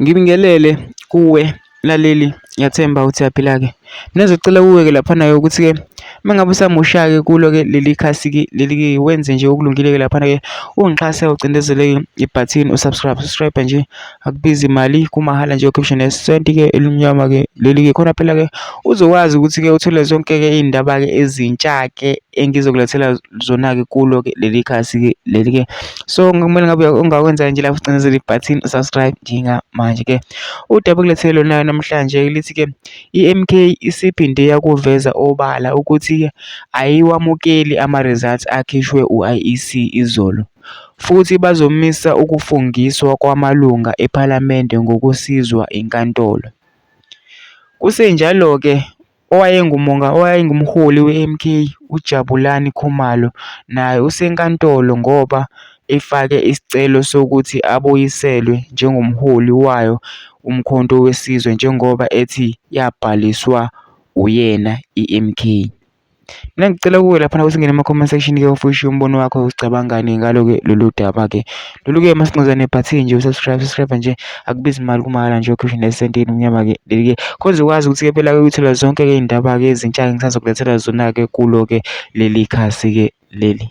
ngibingelele kuwe laleli, ngiyathemba ukuthi uyaphila-ke. Mina ngizocela kuwe-ke laphana-ke ukuthi-ke uma ngabe usamusha-ke kulo-ke leli khasi-ke leli-ke wenze nje okulungile-ke laphana-ke ungixhase ucindezele ibhathini subscribe nje, akubizi imali, kumahala nje ukhiphishe nesenti-ke elimnyama-ke leli-ke khona phela-ke uzokwazi ukuthi-ke uthole zonke-ke iy'ndaba-ke ezintsha-ke engizokulethela zona-ke kulo-ke leli khasi-ke leli-ke. So kumele ngabe ongakwenza nje lapho ucindezele ibhathini subscribe njengamanje-ke. Udaba engikulethele lona namhlanje lithi-ke i-MK isiphinde yakuveza obala ukuthi-ke ayiwamukeli ama-results akhishwe u-IEC izolo, futhi bazomisa ukufungiswa kwamalunga ephalamende ngokusizwa inkantolo. Kusenjalo-ke owayengumholi we-MK uJabulani Khumalo naye usenkantolo ngoba efake isicelo sokuthi abuyiselwe njengomholi wayo Umkhonto weSizwe njengoba ethi yabhaliswa uyena i-MK. Mina ngicela kuwe laphana ukuthi ungene ema-comment section-ke ufishe umbono wakho ucabangani ngalo-ke lolu daba-ke. Lolu-ke masicinza nebhathini nje subscribe nje, akubizi imali, kumahala nje ukhiphe nesenti elimnyama-ke leli-ke khona uzokwazi ukuthi-ke phela-ke uyithole zonke-ke iy'ndaba-ke ezintsha-ke ngisazokulethela zona-ke kulo-ke leli khasi-ke leli.